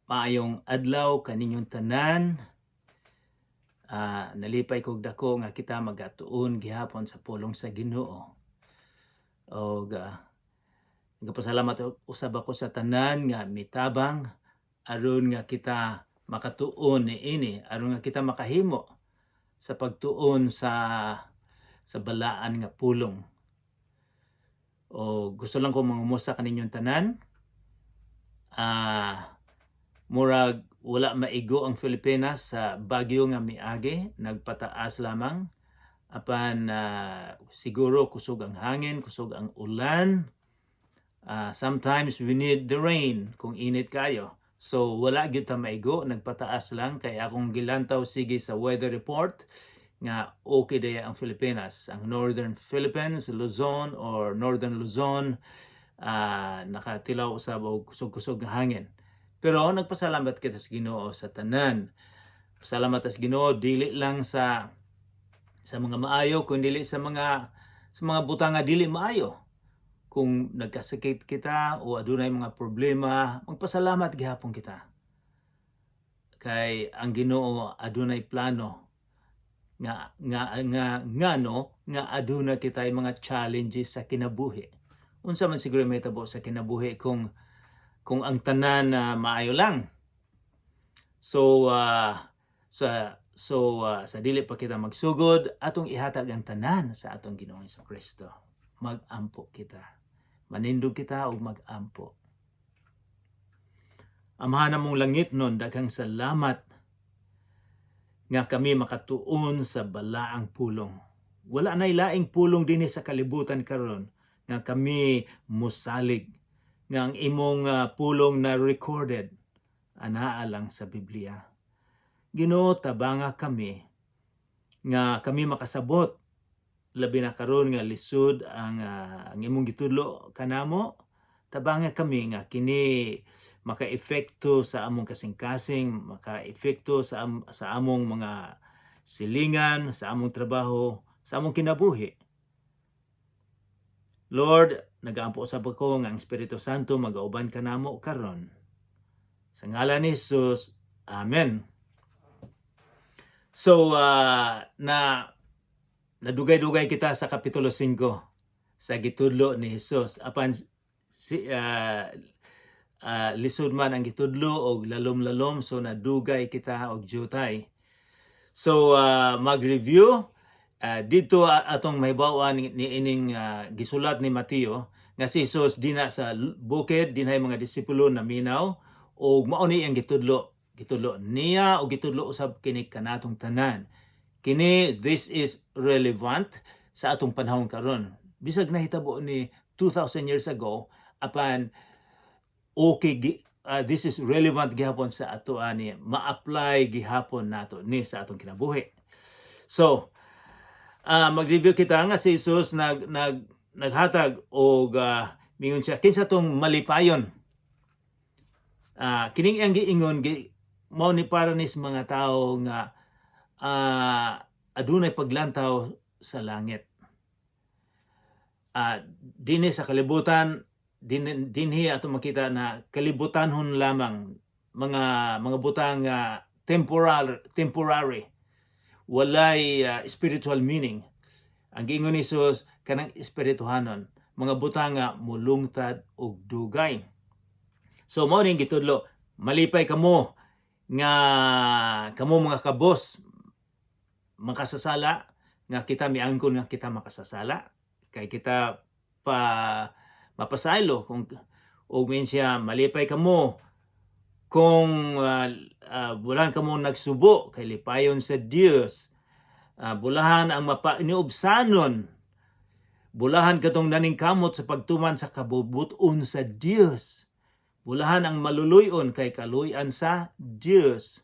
Maayong adlaw kaninyong tanan. Nalipay kog dako nga kita magatuon gihapon sa pulong sa Ginoo. Og nagapasalamat usab ako sa tanan nga mitabang aron nga kita makatuon niini, aron nga kita makahimo sa pagtuon sa balaan nga pulong. O gusto lang ko mangumusta kaninyong tanan. Murag wala maigo ang Pilipinas sa bagyo nga miagi, nagpataas lamang. Apan siguro kusog ang hangin, kusog ang ulan. Sometimes we need the rain kung init kayo. So wala gyud ta maigo, nagpataas lang. Kaya akong gilantaw sige sa weather report nga okay daya ang Pilipinas. Ang Northern Philippines, Luzon or Northern Luzon, nakatilaw usab og kusog-kusog nga hangin. Pero nagpasalamat kita sa Ginoo sa tanan. Pasalamat sa Ginoo dili lang sa mga maayo, kundi dili sa mga butang nga dili maayo. Kung nagkasakit kita o adunay mga problema, magpasalamat gihapon kita. Kay ang Ginoo adunay plano nga aduna kitay mga challenges sa kinabuhi. Unsa man siguro mahitabo sa kinabuhi kung ang tanan maayo lang. So sa dili pa kita magsugod, atong ihatag ang tanan sa atong Ginoong Hesukristo. Mag-ampo kita. Manindog kita og mag-ampo. Amahan namong langit nun, daghang salamat nga kami makatuon sa balaang pulong. Wala nay laing pulong dinhi sa kalibutan karon nga kami musalig nga ang imong pulong na recorded anaa lang sa Biblia. Ginoo, tabanga kami nga kami makasabot labi na karon nga lisod ang imong gitudlo kanamo. Tabanga kami nga kini maka-epekto sa among kasing-kasing, maka-epekto sa among mga silingan, sa among trabaho, sa among kinabuhi. Lord, nagaampo usab ako nga ang Espiritu Santo magauban kanamo karon. Sa ngalan ni Jesus, Amen. So nadugay-dugay kita sa kapitulo 5 sa gitudlo ni Jesus. Apan lisod man ang gitudlo og lalom-lalom, so nadugay kita og jutay. So mag-review. Dito atong mahibaw-an ni ining gisulat ni Mateo nga si Jesus dina sa bukid, dinhay mga disipulo na minaw og mao ni ang gitudlo niya og gitudlo usab kini kanatong tanan. Kini this is relevant sa atong panahon karon. Bisag nahitabo ni 2,000 years ago, apan okay this is relevant gihapon sa ato ani, ma-apply gihapon nato ni sa atong kinabuhi. So mag-review kita nga si Jesus naghatag og mingon siya kinsa tong malipayon. Kining ang giingon mao ni para ni sa mga tawo nga adunay paglantaw sa langit. Dinhi sa kalibutan, dinhi ato makita na kalibutanhon lamang mga butang temporary. Walay spiritual meaning. Ang giingon ni Jesus kanang espirituhanon, mga butang nga mulungtad og dugay. So mao ning gitudlo, malipay kamo nga kamo mga kabos makasasala nga kita miangkon nga kita makasasala kay kita mapasaylo kung og siya malipay kamo kung bulan kamo nagsubo kay lipayon sa Dios. Bulahan ang mapaniobsanon, bulahan katong naningkamot sa pagtuman sa kabubuton sa Dios. Bulahan ang maluluyon kay kaluy-an sa Dios.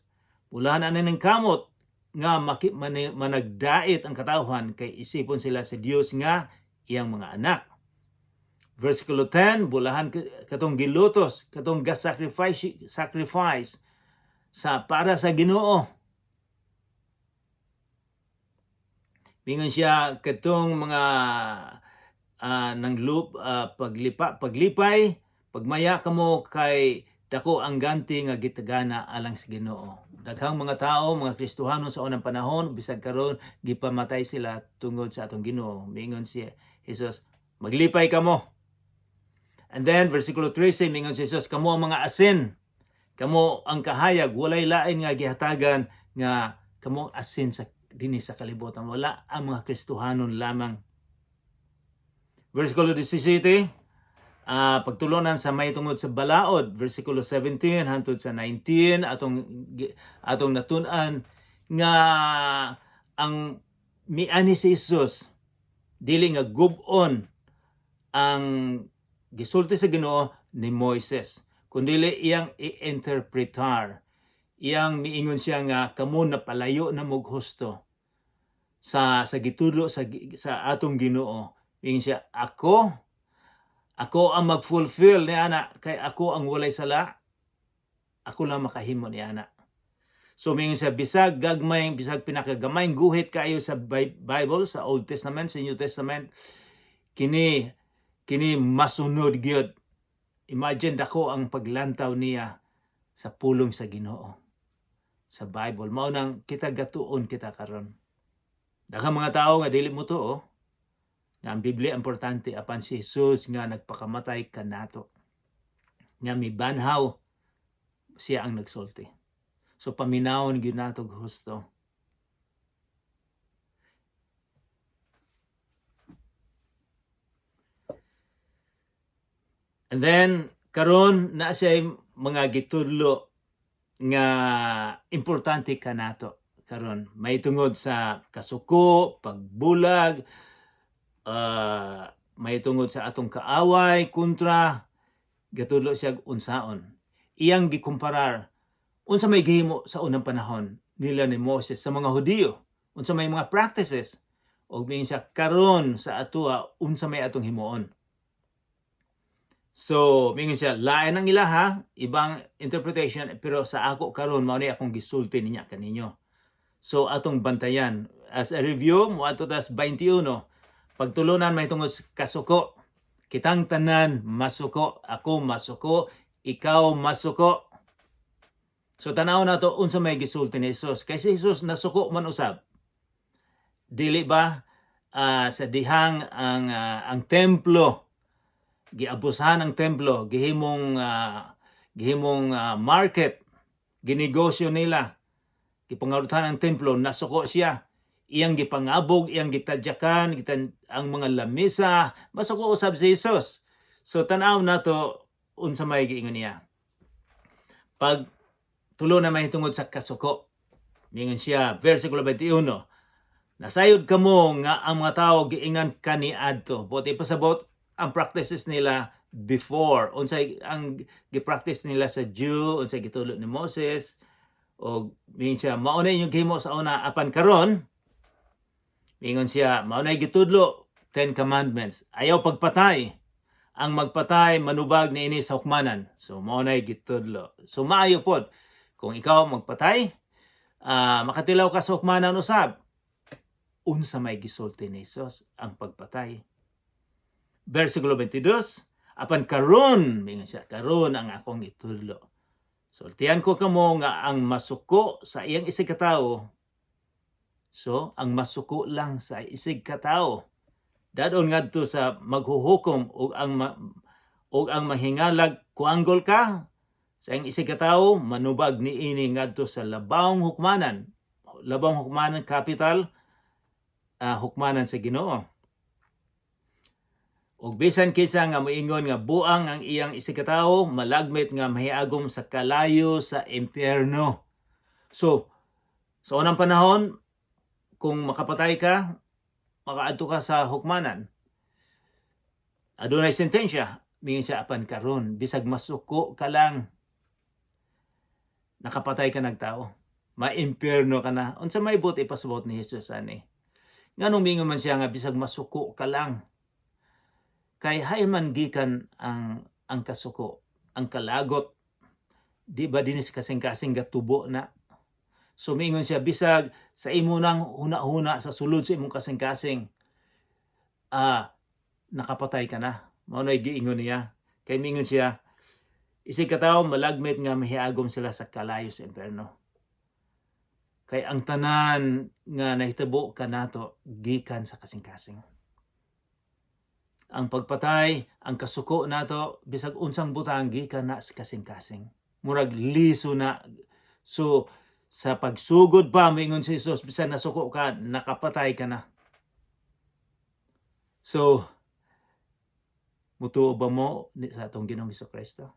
Bulahan ang naningkamot nga managdait ang katawhan kay isipon sila sa Dios nga iyang mga anak. Versikulo 10, bulahan katong gilutos, katong sacrifice sa para sa Ginoo. Mingon siya katong mga paglipay, pagmaya kamo kay dako ang ganti nga gitagana alang sa Ginoo. Daghang mga tao, mga Kristohano sa unang panahon, bisag karon gipamatay sila tungod sa atong Ginoo. Mingon si Jesus, maglipay kamo. And then versikulo 13 mingon si Jesus, kamo ang mga asin, kamo ang kahayag, walay lain nga gihatagan nga kamo asin sa dinhi sa kalibutan. Wala ang mga Kristohanon lamang. Versikulo 17, pagtulunan sa may tungod sa balaod, versikulo 17 hangtod sa 19, atong natun-an nga ang miani si Jesus dili nga gub-on ang gisulti sa Ginoo ni Moises, kundili iyang i-interpretar. Iyang miingon siya nga kamo napalayo na mog husto sa gitulo sa atong Ginoo. Ingon siya, ako ang mag-fulfill ni ana, kay ako ang walay sala, ako lang makahimo ni ana. So mingon siya, bisag gagmay, bisag pinakagamay guhit kayo sa Bible, sa Old Testament, sa New Testament, kini masunod gyud. Imagine dako ang paglantaw niya sa pulong sa Ginoo sa Bible. Mao nang kita gatuon kita karon. Daghang mga tao nga dili mo tuo nga ang Biblia importante apan si Jesus nga nagpakamatay kanato. Nga mibanhaw siya ang nagsulti. So paminawon gyud nato husto. And then karon na siya mga gitudlo nga importante kanato karon. May tungod sa kasuko, pagbulag, may tungod sa atong kaaway, kontra, gatudlo siya unsaon. Iyang gikumparar unsa may gihimo sa unang panahon nila ni Moses sa mga Hudiyo, unsa may mga practices, og mingon siya karon sa atoa unsa may atong himuon. So mingon siya lain ang ilaha, ibang interpretation, pero sa ako karon mao ni akong gisulti niya kaninyo. So atong bantayan as a review moadto tas 21. Pagtulunan may tungod kasuko. Kitang tanan masuko, ako masuko, ikaw masuko. So tanaw na to unsa may gisulti ni Jesus. Kay si Jesus nasuko man usab. Dili ba sa dihang ang templo, giabusahan ang templo, gihimong market, ginegosyo nila, gipangarutan ang templo, nasuko siya. Iyang gipangabog, iyang gitadyakan, ang mga lamisa, masuko usab si Jesus. So tanaw na to unsa may giingon niya. Pag tulo na may tungod sa kasuko, mingon siya, versikulo 21, nasayod kamo nga ang mga tao giingan kaniadto. Buti pasabot ang practices nila before. Unsay ang gipractice nila sa Jew, unsay gitulo ni Moses, o mingon siya, mao na inyong gihimo sa una apan karon. Mingon siya, mao na gitudlo 10 commandments. Ayaw pagpatay. Ang magpatay manubag niini sa hukmanan. So mao na gitudlo. So maayo pod kung ikaw magpatay, makatilaw ka sa hukmanan usab. Unsa may gisulti ni Jesus ang pagpatay. Versikulo 22, apan karon, mingon siya, karon ang akong itudlo. Sultian ko kamo nga ang masuko sa iyang isig katawo. So, ang masuko lang sa isig katawo. Dadon ngadto sa maghuhukom og ang mahingalag kuanggol ka sa iyang isig katawo, manubag niini ngadto sa labawng hukmanan. Labawng hukmanan capital, hukmanan sa Ginoo. Og bisan kinsa nga moingon nga buang ang iyang isig katawo, malagmit nga mahiagom sa kalayo sa impyerno. So, sa unang panahon, kung makapatay ka, makaadto ka sa hukmanan. Adunay sentensya, mingon siya apan karon, bisag masuko ka lang, nakapatay ka nagtao, maimpyerno ka na. Unsa may buti ipasabot ni Jesus ani? Nganong mingon man siya nga bisag masuko ka lang. Kay hay man gikan ang kasuko, ang kalagot. Di ba dinis kasing-kasing gatubo na? So mingon siya, bisag sa imo nang huna-huna sa sulod sa imong kasing-kasing, nakapatay ka na. Mao na giingon niya. Kay mingon siya, Isig katawo malagmit nga mahiagom sila sa kalayo sa impierno. Kay ang tanan nga nahitabo kanato gikan sa kasing-kasing. Ang pagpatay, ang kasuko nato bisag unsang butang gikan na sa kasing-kasing. Murag liso na. So sa pagsugod pa moingon si Jesus bisan nasuko ka, nakapatay ka na. So mutuo ba mo sa atong Ginoong Hesukristo?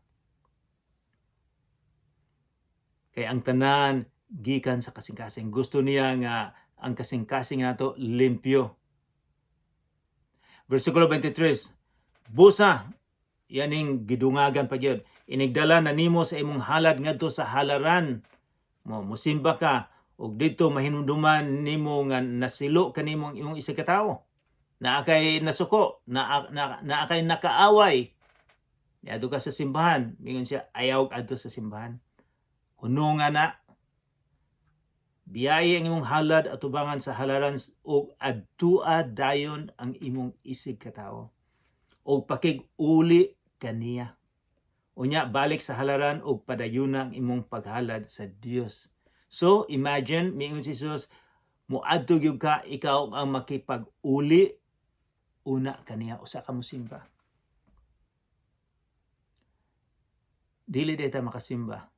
Kay ang tanan gikan sa kasing-kasing. Gusto niya nga ang kasing-kasing nato limpyo. Versikulo 23, busa, yaning gidungagan pa gyud. Inigdala na nimo sa imong halad ngadto sa halaran. Musimba ka, ug didto mahinumduman nimo nga nasilo kanimo imong isa ka tawo. Naa kay nasuko, naa kay nakaaway. Adto ka sa simbahan, mingon siya ayaw adto sa simbahan. Hunungan na. Biyaya ang imong halad atubangan sa halaran ug adtua dayon ang imong isig katawo. O pakig-uli kaniya. Unya balik sa halaran ug padayuna ang imong paghalad sa Dios. So imagine miingon si Jesus, muadto gyud ka, ikaw ang makipag-uli una kaniya usa ka mosimba. Dili dayta makasimba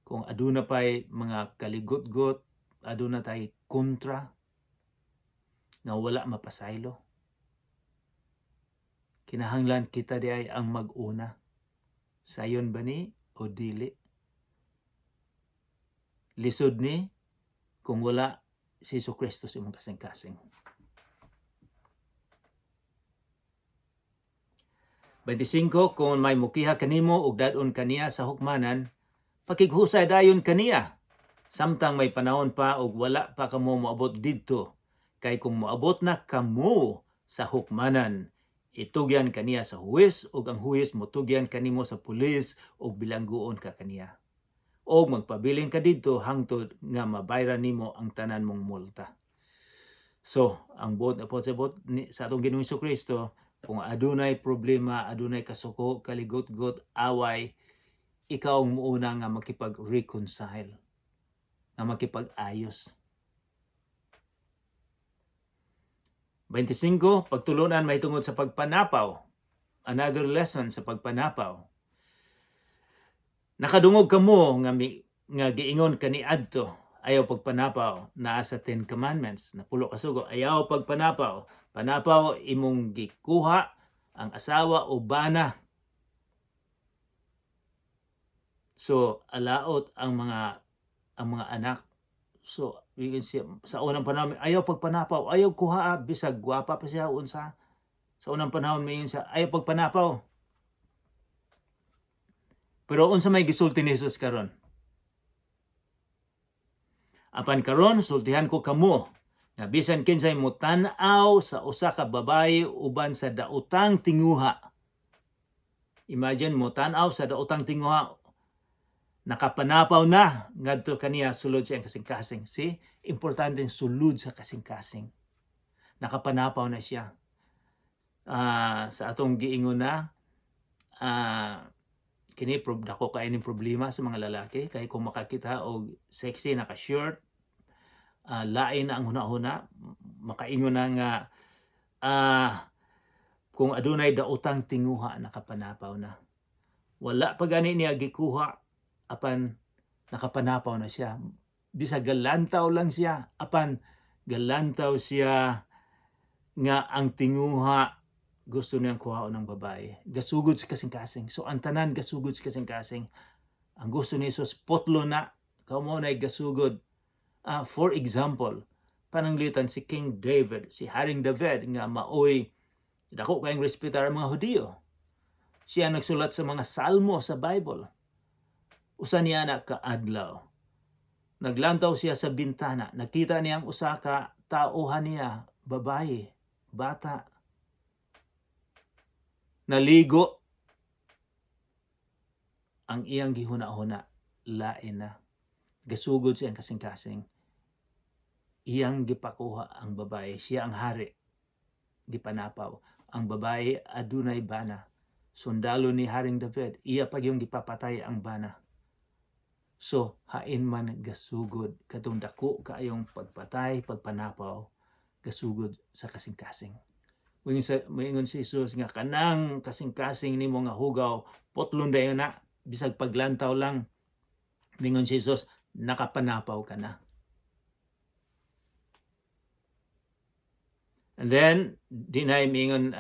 kung aduna pay mga kaligot-got, aduna tay kontra nga wala mapasaylo. Kinahanglan kita diay ang mag-una. Sayon ba ni o dili? Lisod ni kung wala si Jesucristo sa imong kasing-kasing. 25, kung may mukiha kanimo ug dadon kaniya sa hukmanan, pakighusay dayon kaniya. Samtang may panahon pa ug wala pa kamo moabot didto. Kay kung moabot na kamo sa hukmanan, itugyan kaniya sa huwes ug ang huwes motugyan kanimo sa pulis ug bilangguon ka kaniya. O magpabilin ka didto hangtod nga mabayran nimo ang tanan mong multa. So, ang buot na po sa atong Ginoong Hesukristo, kung adunay problema, adunay kasuko, kaligot-got, away, ikaw ang muuna nga makipag-reconcile, nga makipag-ayos. 25, pagtulunan mahitungod sa pagpanapaw. Another lesson sa pagpanapaw. Nakadungog kamo nga giingon kaniadto, ayaw pagpanapaw, naa sa 10 Commandments, na pulo ka sugo, ayaw pagpanapaw. Panapaw imong gikuha ang asawa o bana. So alaot ang mga anak. So sa unang panahon ayaw pagpanapaw, ayaw kuha bisag gwapa pa siya unsa. Sa unang panahon mayon siya ayaw pagpanapaw. Pero unsa may gisulti ni Jesus karon? Apan karon sultihan ko kamo nga bisan kinsay motan-aw sa usa ka babaye uban sa daotang tinguha. Imagine motan-aw sa daotang tinguha, nakapanapaw na ngadto kaniya sulod sa kasing-kasing. See, importante sulod sa kasing-kasing. Nakapanapaw na siya. Sa atong giingon na kini dako kay ning problema sa mga lalaki kay kung makakita og sexy naka-short, lain na ang huna-huna, makaingon na nga kung adunay daotang tinguha nakapanapaw na. Wala pa gani niya gikuha apan nakapanapaw na siya. Bisa galantaw lang siya apan galantaw siya nga ang tinguha gusto niyang kuhaon ng babae. Gasugod sa kasing-kasing. So ang tanan gasugod sa kasing-kasing. Ang gusto ni Jesus potlo na kamo na gasugod. For example, pananglitan si King David, si Haring David nga maoy dako kayong respetar ang mga Hudiyo. Siya nagsulat sa mga salmo sa Bible. Usa niya na kaadlaw. Naglantaw siya sa bintana. Nakita niya ang usa ka tauhan niya, babae, bata. Naligo. Ang iyang gihuna-huna, lain na. Gasugod siya ang kasing-kasing. Iyang gipakuha ang babae. Siya ang hari. Gipanapaw. Ang babae adunay bana. sundalo ni Haring David, iya pa yung gipapatay ang bana. So, hain man gasugod, katong dako kaayong pagpatay, pagpanapaw, gasugod sa kasing-kasing. Moingon si Jesus nga kanang kasing-kasing nimo nga hugaw, potlon dayon na, bisag paglantaw lang. Moingon si Jesus, nakapanapaw ka na. And then, dinay mingon,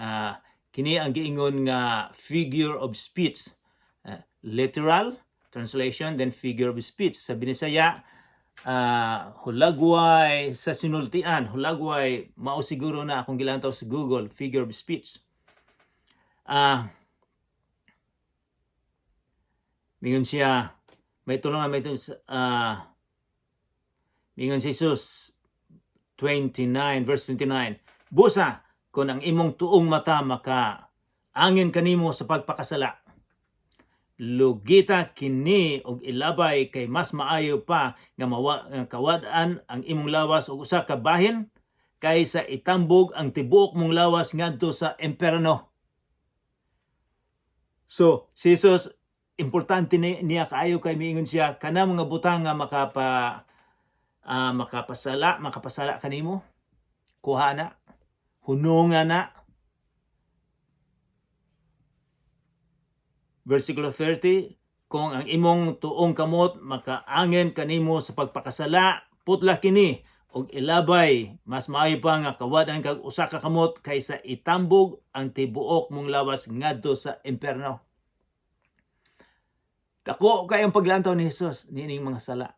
kini ang giingon nga figure of speech. Literal translation, then figure of speech. Sa Binisaya, hulagway sa sinultian, hulagway, mao siguro na akong gilantaw sa Google, figure of speech. Mingon siya, may tulungan, mingon si Jesus, 29, verse 29, busa, kung ang imong tuong mata maka angin kanimo sa pagpakasala, lugita kini og ilabay kay mas maayo pa nga kawad-an ang imong lawas og usa ka bahin kaysa itambog ang tibuok mong lawas ngadto sa imperno. So, si Jesus, importante niya kaayo kay miingon siya, kana mga butang nga makapasala kanimo, kuha na, hunungan na. Versikulo 30, kung ang imong tuong kamot makaangin kanimo sa pagpakasala, putla kini og ilabay, mas maayo pa nga kawadan kag usa ka kamot kaysa itambog ang tibuok mong lawas ngadto sa imperno. Dako kay ang paglantaw ni Jesus nining mga sala.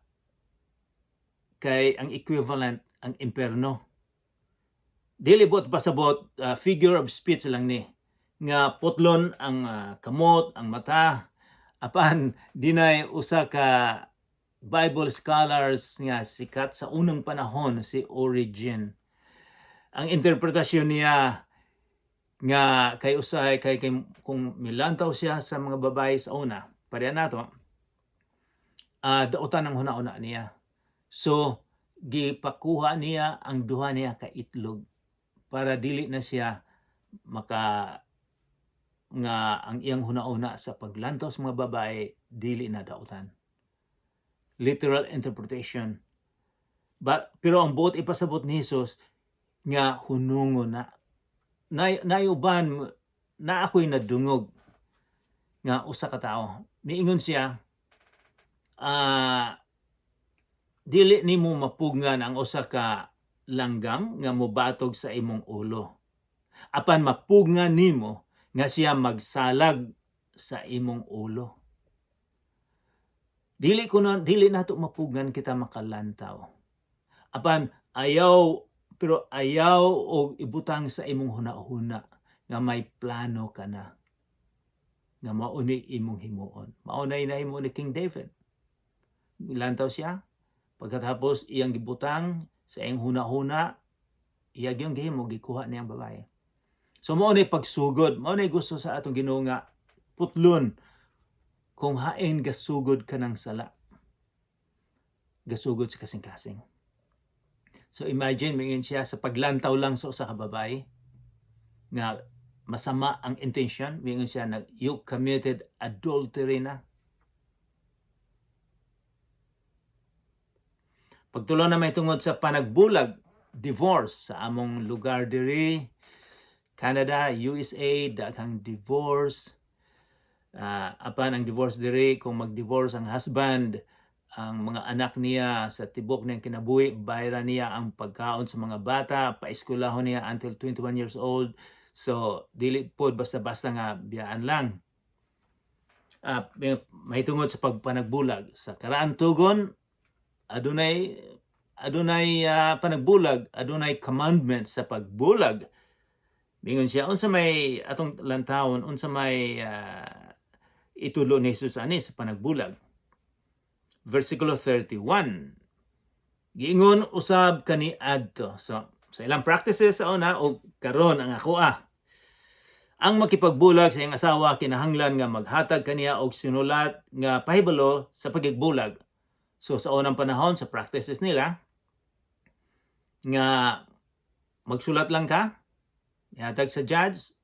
Kay ang equivalent ang imperno. Dili bot pasabot, figure of speech lang ni nga putlon ang kamot, ang mata, apan dinay usa ka Bible scholars nga sikat sa unang panahon, si Origen. Ang interpretasyon niya nga kay usay kay kung milantaw siya sa mga babae sa una, pareha nato, dautan ang huna-una niya. So, gipakuha niya ang duha niya ka itlog para dili na siya nga ang iyang huna-una sa paglantaw sa mga babae dili na dautan. Literal interpretation. Pero ang buot ipasabot ni Jesus nga hunungon na. Nayuban na ako'y nadungog nga usa ka tao. Miingon siya, dili nimo mapugngan ang usa ka langgam nga mobatog sa imong ulo. Apan mapugngan nimo nga siya magsalag sa imong ulo. Dili nato mapugngan kita makalantaw. Apan ayaw og ibutang sa imong hunahuna nga may plano ka na. Nga mauni imong himuon. Maunay na himo ni King David. Lantaw siya, pagkatapos iyang gibutang sa iyang hunahuna, iyang gihimo gikuha niyang babae. So maunay pagsugod, maunay gusto sa atong Ginoo nga putlon kung hain gasugod ka ng sala. Gasugod sa kasing-kasing. So imagine, maingin siya sa paglantaw lang sa usa ka babae nga masama ang intention, maingin siya you committed adultery na. Pagtulo na may tungod sa panagbulag, divorce sa among lugar diri, Canada, USA, daghang divorce. Apan ang divorce diri, kung mag-divorce ang husband, ang mga anak niya sa tibok niyang kinabuhi, bayra niya ang pagkaon sa mga bata, paeskwelahon niya until 21 years old. So, dili po basta-basta nga biyaan lang. May tungod sa pagpanagbulag. Sa karaan tugon, adunay panagbulag, adunay commandments sa pagbulag. Mingon siya, unsa may atong lantawon, unsa may itulo ni Jesus ani sa panagbulag. Versikulo 31. Giingon usab kani adto. So, sa ilang practices sa una o karon ang ako ang makipagbulag sa iyang asawa kinahanglan nga maghatag kaniya og sinulat nga pahibalo sa pagigbulag. So sa unang panahon sa practices nila nga magsulat lang ka, ihatag sa judge,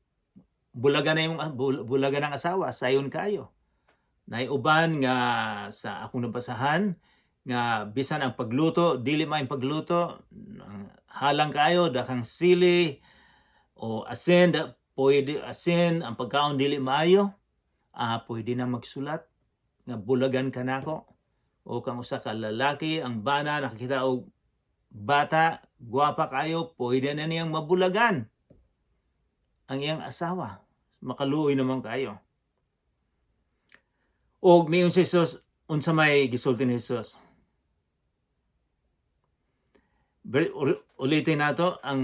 bulagan na yung bulagan ng asawa, sayon kayo. Naiuban nga sa akong nabasahan nga bisan ang pagluto dili maayong pagluto, halang kayo dakang sili o asin, pwede asin ang pagkaon dili maayo, pwede na magsulat nga bulagan ka nako. O kang usa ka lalaki ang bana nakakita og bata gwapa kayo, pwede na niyang mabulagan ang iyang asawa, makaluoy naman kayo. Og miyon si Jesus, unsa may gisulti ni Jesus? Ulitin nato ang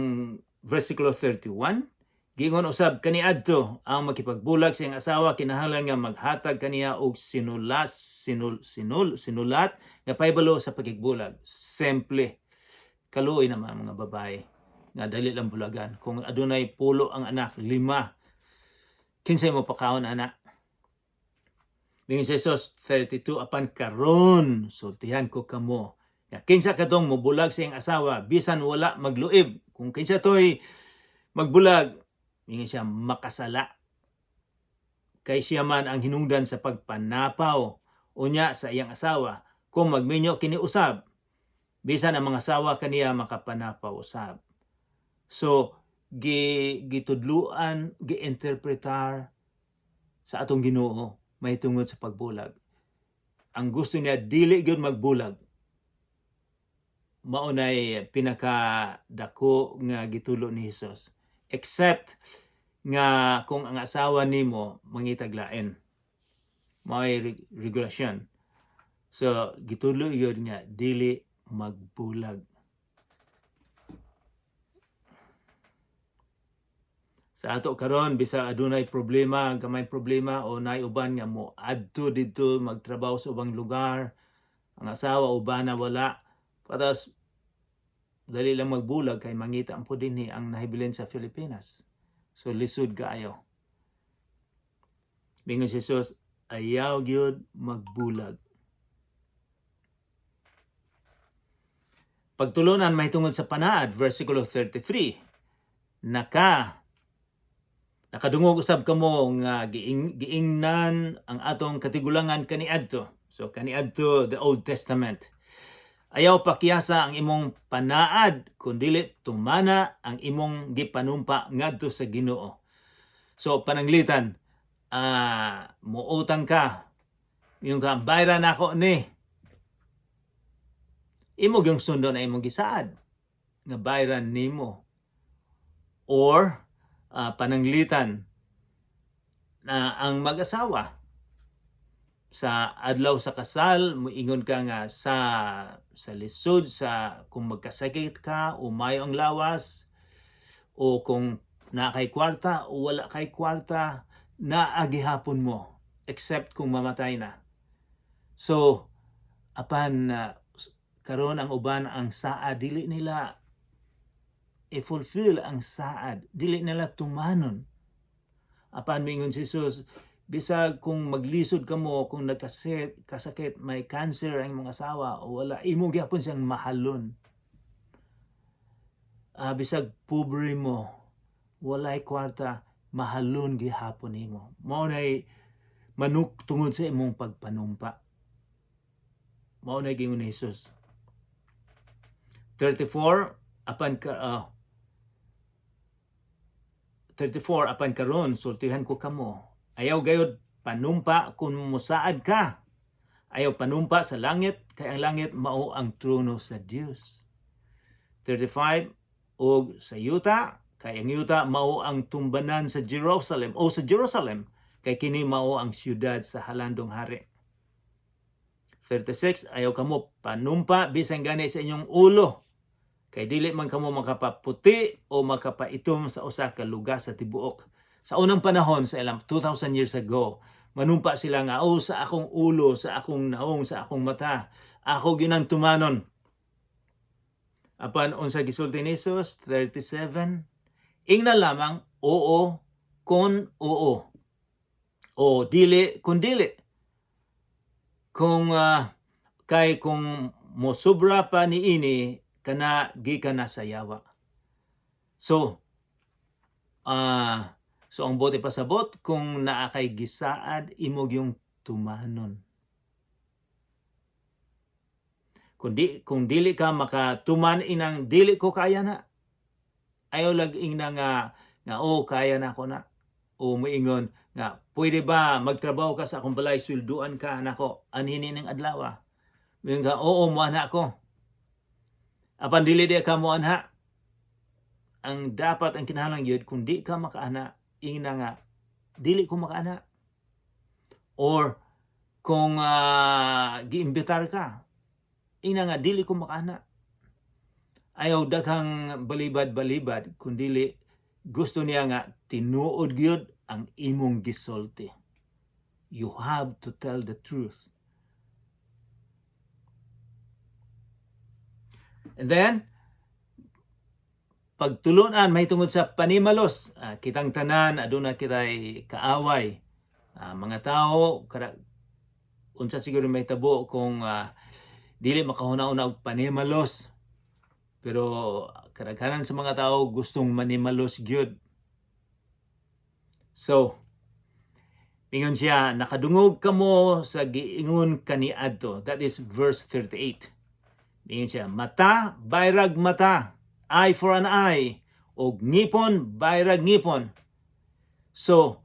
versikulo 31. Gingon usab kaniadto ang makipagbulag sa iyang asawa kinahanglan nga maghatag kaniya og sinulat nga pahibalo sa pagigbulag. Simple. Kaluoy naman mga babae nga dali lang bulagan. Kung adunay 10 ang anak, 5 kinsay mo pakaon anak. Mingon si Jesus 32, apan karon sultihan ko kamo nga kinsa katong mobulag sa iyang asawa bisan wala magluib. Kung kinsa toy magbulag, mingon siya makasala. Kay siya man ang hinungdan sa pagpanapaw unya sa iyang asawa kung magminyo kini usab. Bisan ang mga asawa kaniya makapanapaw usab. So gitudluan, giinterpretar sa atong Ginoo may tungod sa pagbulag. Ang gusto niya dili gyud magbulag. Mao nay pinakadako nga gitulo ni Jesus. Except nga kung ang asawa nimo mangitag lain. May regulasyon. So gitulo yun nga dili magbulag. Sa ato karon bisa adunay problema, gamay problema o nay uban nga mo adto didto magtrabaho sa ubang lugar, ang asawa uban na wala, patas dali lang magbulag kay mangita ang po dinhi ang nahibilin sa Pilipinas. So lisod kaayo. Mingon si Jesus, ayaw gyud magbulag. Pagtulunan mahitungod sa panaad, versikulo 33. Nakadungog usab kamo nga giingnan ang atong katigulangan kaniadto. So kaniadto the Old Testament. Ayaw pakiyasa ang imong panaad kun dili tumana ang imong gipanumpa ngadto sa Ginoo. So pananglitan, muutang ka. Yung ka bayran nako ni. Imo gyung sundo na imong gisaad nga bayran nimo. Or pananglitan na ang mag-asawa sa adlaw sa kasal moingon ka nga sa lisod sa kung magkasakit ka o mayo ang lawas o kung na kay kwarta o wala kay kwarta naagihapon mo except kung mamatay na. So apan karon ang uban ang saad dili nila i-fulfill ang saad, dili nila tumanon. Apan mingon si Jesus, bisag kung maglisod kamo, kung kasakit, may cancer ang mga asawa o wala, imo gyapon siyang mahalon. Bisag pobre mo, walay kwarta, mahalon gihapon nimo. Mao nay manuk tungod sa imong pagpanumpa. Mao nay gingon ni Jesus. 34 apan karon sultihan ko kamo. Ayaw gayud panumpa kung musaad ka. Ayaw panumpa sa langit kay ang langit mao ang trono sa Dios. 35 og sa yuta kay ang yuta mao ang tumbanan sa Jerusalem o sa Jerusalem kay kini mao ang siyudad sa halandong hari. 36 ayaw kamo panumpa bisan gani sa inyong ulo. Kay dili man kamo makapaputi o makapaitom sa usa ka lugar sa tibuok. Sa unang panahon sa ilang 2,000 years ago, manumpa sila nga sa akong ulo, sa akong naong, sa akong mata, ako ginang tumanon. Apan unsa gisulti ni Jesus 37, ingna lamang oo kun oo. O dili kun dili. Kung kay kung mosobra pa niini kana gikan na sayawa. So So ang bote pasabot kung naa kay gisaad imog yung tumanon. Kung dili ka makatuman inang dili ko kaya na, ayaw laging na nga kaya na ko na. O moingon nga pwede ba magtrabaho ka sa akong balay, swelduan ka nako anhini ning adlaw. Moingon ka oo mo ana ko. Apan dili di ka mo anha. Ang dapat ang kinahanglan gyud kung di ka makaana ina nga dili ko makaana. Or kung giimbitar ka ina nga dili ko makaana. Ayaw daghang balibad-balibad kundili gusto niya nga tinuod gyud ang imong gisulti. You have to tell the truth. And then pagtulunan may tungod sa panimalos, kitang tanan aduna kitay kaaway. Mga tao unsa siguro may tabo kung dili makahuna-una og panimalos. Pero kadaghanan sa mga tao gustong manimalos gyud. So, ingon siya, nakadungog kamo sa giingon kaniadto. That is verse 38. Ingon siya, mata, bayrag mata, eye for an eye, o ngipon, bayrag ngipon. So,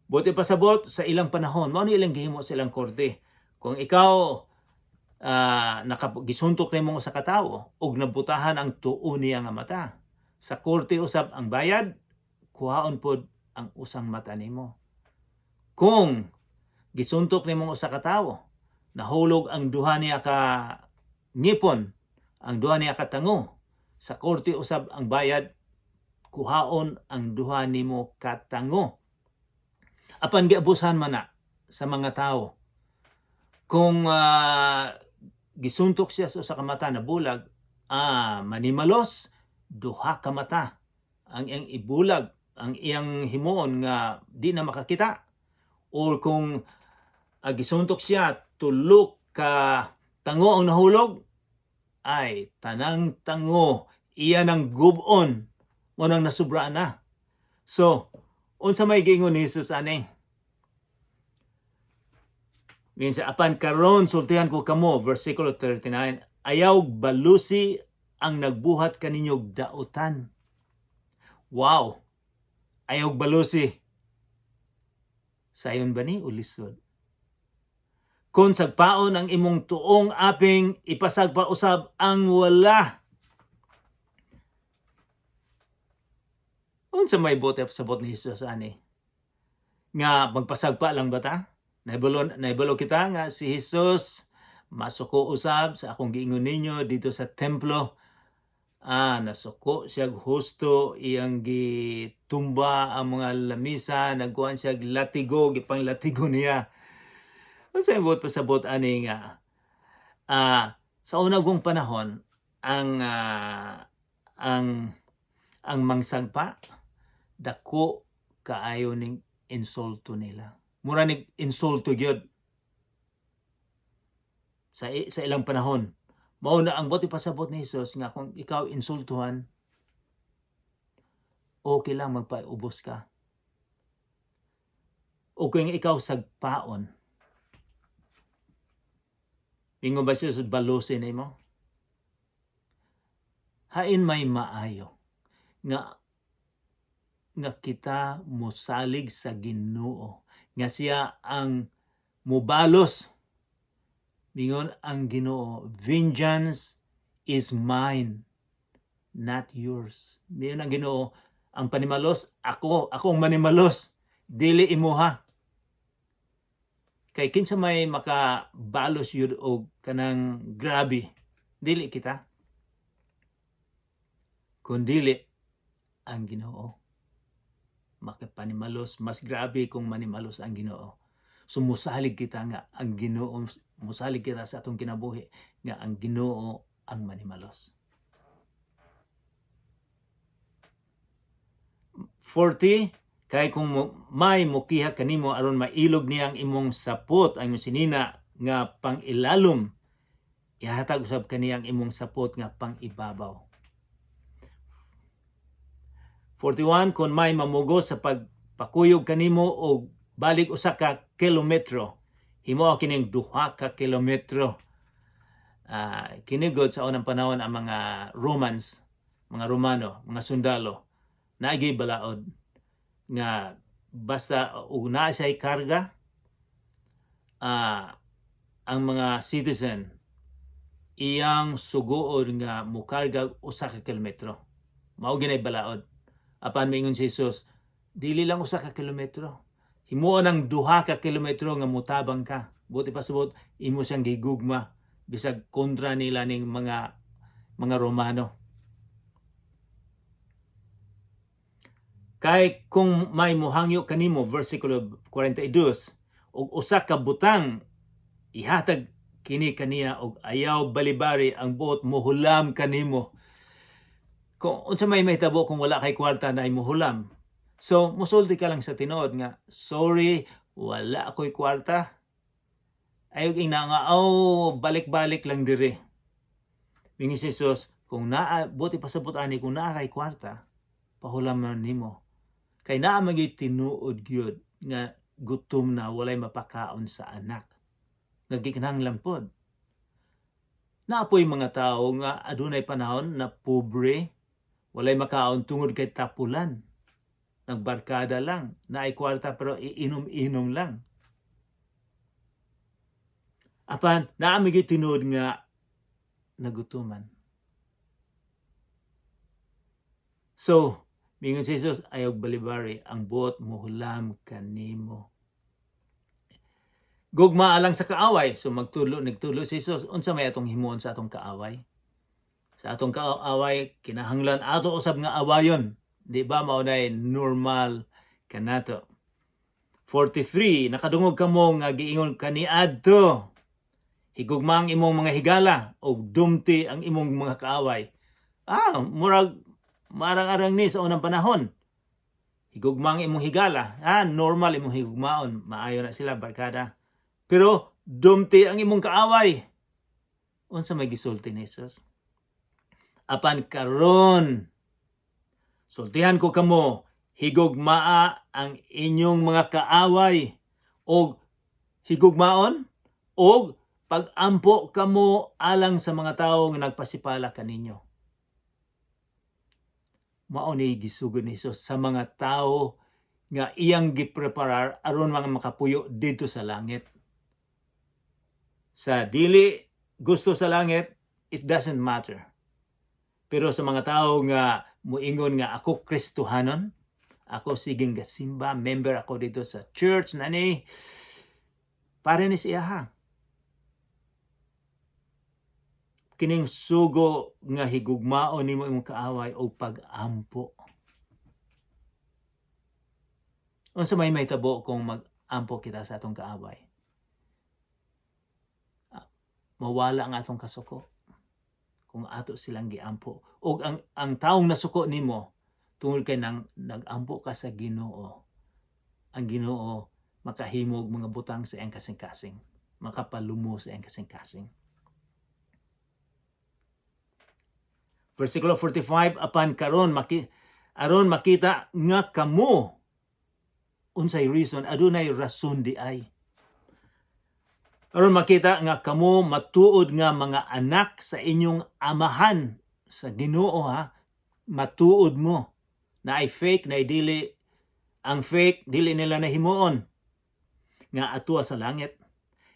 buti pasabot sa ilang panahon, mao ni ilang gihimo sa ilang korte. Kung ikaw gisuntok nimo sa katawo ug nabutahan ang tuo niya nga mata, sa korte usab ang bayad, kuhaon pod ang usang mata nimo. Kung gisuntok nimo sa katawo, nahulog ang duha niya ka ngipon, ang duha niya ka tango, sa korte usab ang bayad, kuhaon ang duha nimo ka tango. Apan giabusan man na sa mga tao, kung gisuntok siya sa usa ka mata na bulag, manimalos, duha ka mata ang iyang ibulag, ang iyang himuon nga di na makakita. Or kung gisuntok siya, tulo ka tango ang nahulog, ay tanang tango iya nang gubon mo nang nasubra na. So, unsa may giingon ni Jesus ani? Minsan, apan karon sultihan ko kamo, versikulo 39, ayaw balusi ang nagbuhat kaninyog dautan. Wow! Ayaw balusi. Sayon ba ni ulisod? Kung sagpaon ang imong tuong aping, ipasagpa usab ang wala. Unsa may bote pasabot ni Jesus ani? Nga magpasagpa lang ba ta? Naibalo kita nga si Jesus masuko usab sa akong giingon ninyo dito sa templo. Nasuko siya husto, iyang gitumba ang mga lamisa, nagkuhan siya latigo, gipanglatigo niya. Unsa may bote pasabot ani nga sa una kong panahon ang mangsagpa dako kaayo ning insulto nila. Mura ning insulto gyud sa ilang panahon. Mao na ang bote pasabot ni Jesus nga kung ikaw insultuhan, okay lang magpaubos ka. O kung ikaw sagpaon, ingon ba siya balusin nimo? Hain may maayo nga kita mosalig sa Ginoo, nga siya ang mubalos. Mingon ang Ginoo, vengeance is mine, not yours. Mingon ang Ginoo, ang panimalos, akong manimalos, dili imuha. Kay kinsa may makabalos yun o kanang grabe, dili kita. Kung dili ang Ginoo, makapanimalos, mas grabe kung manimalos ang Ginoo. So musalig kita nga ang Ginoo, musalig kita sa atong kinabuhi nga ang Ginoo ang manimalos. 40, kay kung may mukiha kanimo aron mailog niya ang imong sapot, ang imong sinina nga pangilalom, ihatag usab kaniyang imong sapot nga pangibabaw. 41, kung may mamugo sa pakuyog kanimo og balik usa ka kilometro, himo kining 2 ka kilometro. Kinigod sa unang panahon ang mga Romans, mga Romano, mga sundalo, naagay balaod nga basta ug naa siya karga, ang mga citizen iyang sugoon nga mukarga usa ka kilometro. Mao ginay balaod. Apan miingon si Jesus, dili lang usa ka kilometro. Himuon ang 2 ka kilometro nga mutabang ka. Buti pa sabot imo siyang gigugma bisag kontra nila ning mga Romano. Kay kung may muhangyo kanimo, versikulo 42, ug usa ka butang ihatag kini kaniya og ayaw balibari ang buot muhulam kanimo. Kung unsa may mahitabo kung wala kay kwarta na ay muhulam. So musulti ka lang sa tinuod nga, sorry, wala ako'y kwarta. Ayog ina nga, balik-balik lang dire. Mingi si Jesus, kung buti pasabot ani kung naa kay kwarta, pahulam man nimo. Kay naa magay tinuod gyud nga gutom na walay mapakaon sa anak. Nagikinahanglan pod. Naapoy mga tao nga adunay panahon na pobre, walay makaon tungod kay tapulan. Nagbarkada lang, naay kwarta pero iinom-inom lang. Apan naamig tinuod nga nagutuman. So, mingon si Jesus, ayaw balibari ang buot muhulam kanimo. Gugma alang sa kaaway. So nagtulo si Jesus, unsa may atong himuon sa atong kaaway? Sa atong kaaway kinahanglan ato usab nga awayon. Di ba mao nay normal kanato. 43, nakadungog kamo nga giingon kaniadto. Higugma ang imong mga higala o dumti ang imong mga kaaway. Murag marang-arang ni sa unang panahon. Higugma ang imong higala. Normal imong higugmaon. Maayo na sila, barkada. Pero dumti ang imong kaaway. Unsa may gisulti ni Jesus? Apan karon, sultihan ko kamo, higugmaa ang inyong mga kaaway og higugmaon og pag-ampo kamo alang sa mga tawo nga nagpasipala kaninyo. Mao ni gisugod ni Jesus sa mga tawo nga iyang gipreparar aron mga makapuyo dito sa langit. Sa dili gusto sa langit, it doesn't matter. Pero sa mga tawo nga muingon nga ako Kristohanon, ako siging gasimba, member ako dito sa church nani, pare ni siya ha. Kining sugo nga higugmaon nimo imong kaaway o pag-ampo. Unsa may mahitabo kung mag-ampo kita sa atong kaaway? Mawala ang atong kasuko kung ato silang giampo. O ang taong nasuko nimo tungod kay nag-ampo ka sa Ginoo. Ang Ginoo makahimog mga butang sa iyang kasing-kasing, makapalumo sa iyang kasing-kasing. Versikulo 45, apan karon aron makita nga kamo unsay reason, adunay rason di ay. Aron makita nga kamo matuod nga mga anak sa inyong amahan sa Ginoo ha, matuod mo. Na ay fake, na ay dili. Ang fake, dili nila nahimuon nga atua sa langit.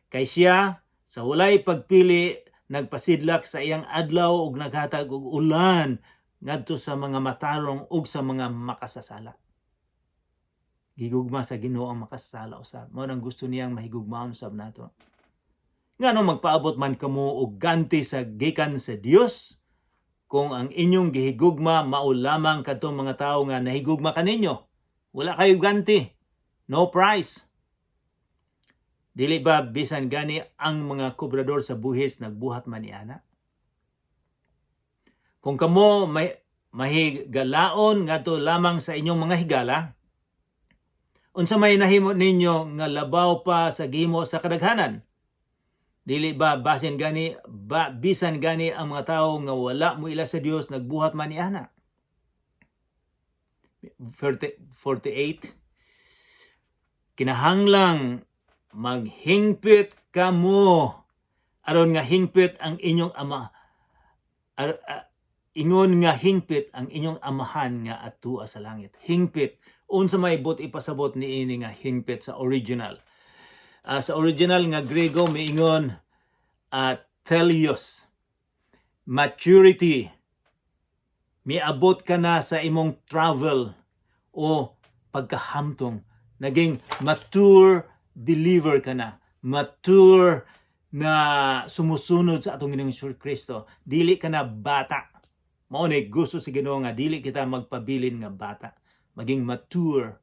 Kay siya, sa walay pagpili, nagpasidlak sa iyang adlaw ug naghatag og ulan ngadto sa mga matarong ug sa mga makasasala. Gigugma sa Ginoo ang makasasala usab. Mao nang gusto niyang mahigugmaon usab nato. Ngano magpaabot man kamo og ganti sa gikan sa Dios kung ang inyong gihigugma mao lamang kadtong mga tawo nga nahigugma kaninyo. Wala kayo ganti. No price. Dili ba bisan gani ang mga kobrador sa buhis nagbuhat man niana? Kung kamo may mahigalaon ngadto lamang sa inyong mga higala, unsa may nahimo ninyo nga labaw pa sa gihimo sa kadaghanan? Dili ba bisan gani ang mga tawo nga wala mo ila sa Dios nagbuhat man niana? 48, kinahanglang maghingpit kamo aron nga hingpit ang inyong ama ingon nga hingpit ang inyong amahan nga atua sa langit. Hingpit unsa may but ipasabot niini nga hingpit sa original. Sa original nga Grego miingon telios, maturity. Miabot ka na sa imong travel o pagkahamtong. Naging mature believer ka na. Mature na sumusunod sa atong Ginoong Kristo. Dili ka na bata. Mao ni gusto sa Ginoo nga dili kita magpabilin nga bata. Maging mature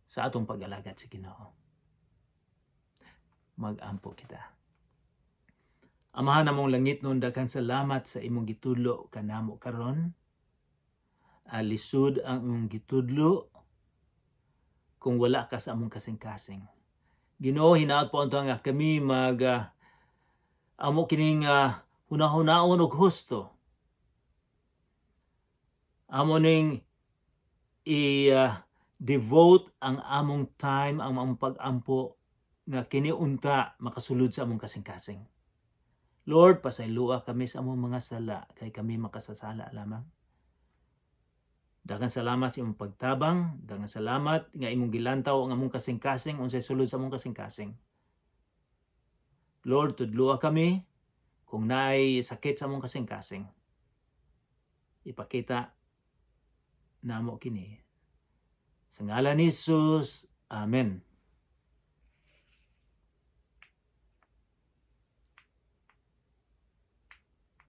sa atong pag-alagad sa Ginoo. Mag-ampo kita. Amahan namong langit nun, daghan salamat sa imong gitudlo kanamo karon. Lisud ang imong gitudlo kung wala ka sa among kasing-kasing. Ginoo, hinaot po nga kami amo kining hunahunahon og husto. Amo ning i-devote ang among time, ang among pag-ampo nga kini unta makasulod sa among kasing-kasing. Lord, pasayloa kami sa among mga sala kay kami makasasala lamang. Daghang salamat sa imong pagtabang, daghang salamat nga imong gilantaw ang among kasing-kasing unsay sulod sa among kasing-kasing. Lord, tudloa kami kung naay sakit sa among kasing-kasing. Ipakita namo kini. Sa ngalan ni Jesus, amen.